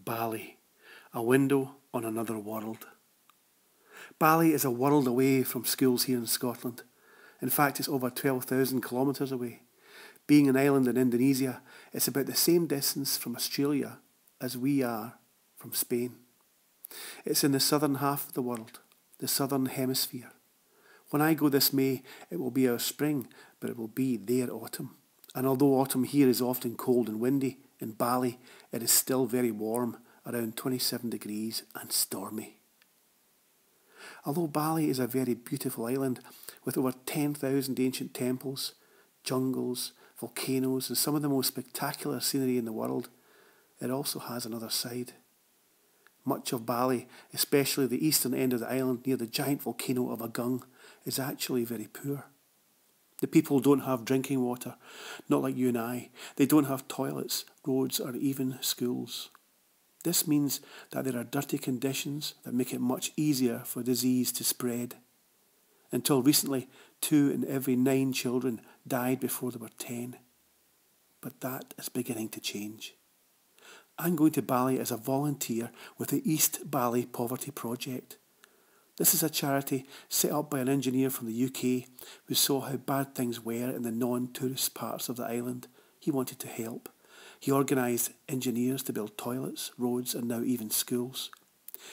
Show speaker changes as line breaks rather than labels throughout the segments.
Bali, a window on another world. Bali is a world away from schools here in Scotland. In fact, it's over 12,000 kilometres away. Being an island in Indonesia, it's about the same distance from Australia as we are from Spain. It's in the southern half of the world, the southern hemisphere. When I go this May, it will be our spring, but it will be their autumn. And although autumn here is often cold and windy, in Bali it is still very warm, around 27 degrees and stormy. Although Bali is a very beautiful island with over 10,000 ancient temples, jungles, volcanoes and some of the most spectacular scenery in the world, it also has another side. Much of Bali, especially the eastern end of the island near the giant volcano of Agung, is actually very poor. The people don't have drinking water, not like you and I. They don't have toilets, roads or even schools. This means that there are dirty conditions that make it much easier for disease to spread. Until recently, 2 in every 9 children died before they were 10. But that is beginning to change. I'm going to Bali as a volunteer with the East Bali Poverty Project. This is a charity set up by an engineer from the UK who saw how bad things were in the non-tourist parts of the island. He wanted to help. He organised engineers to build toilets, roads and now even schools.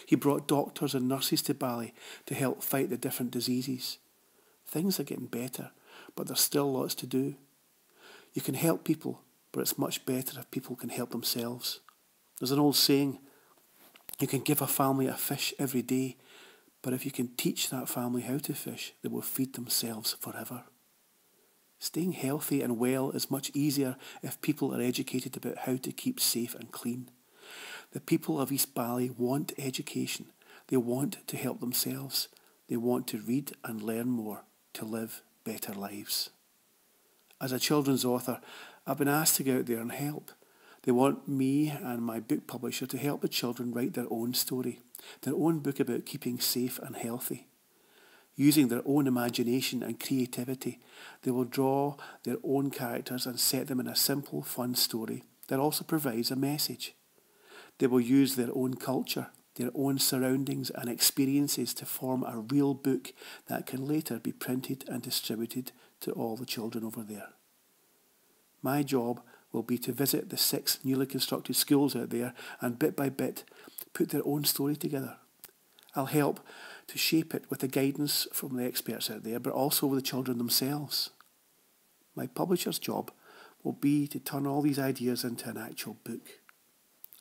He brought doctors and nurses to Bali to help fight the different diseases. Things are getting better, but there's still lots to do. You can help people, but it's much better if people can help themselves. There's an old saying, you can give a family a fish every day, but if you can teach that family how to fish, they will feed themselves forever. Staying healthy and well is much easier if people are educated about how to keep safe and clean. The people of East Bali want education. They want to help themselves. They want to read and learn more to live better lives. As a children's author, I've been asked to go out there and help. They want me and my book publisher to help the children write their own story, their own book about keeping safe and healthy. Using their own imagination and creativity, they will draw their own characters and set them in a simple, fun story that also provides a message. They will use their own culture, their own surroundings and experiences to form a real book that can later be printed and distributed to all the children over there. My job will be to visit the 6 newly constructed schools out there and bit by bit put their own story together. I'll help to shape it with the guidance from the experts out there, but also with the children themselves. My publisher's job will be to turn all these ideas into an actual book.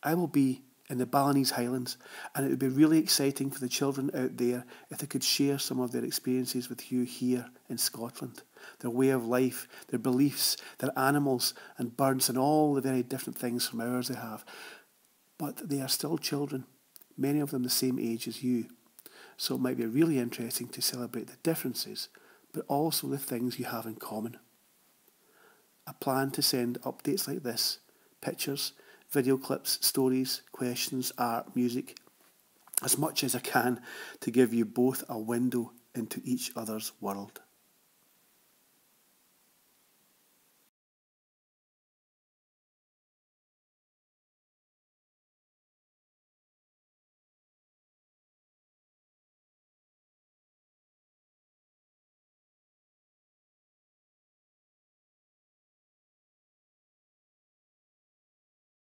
I will be in the Balinese Highlands, and it would be really exciting for the children out there if they could share some of their experiences with you here in Scotland. Their way of life, their beliefs, their animals and birds and all the very different things from ours they have. But they are still children, many of them the same age as you. So it might be really interesting to celebrate the differences, but also the things you have in common. I plan to send updates like this, pictures, video clips, stories, questions, art, music, as much as I can to give you both a window into each other's world.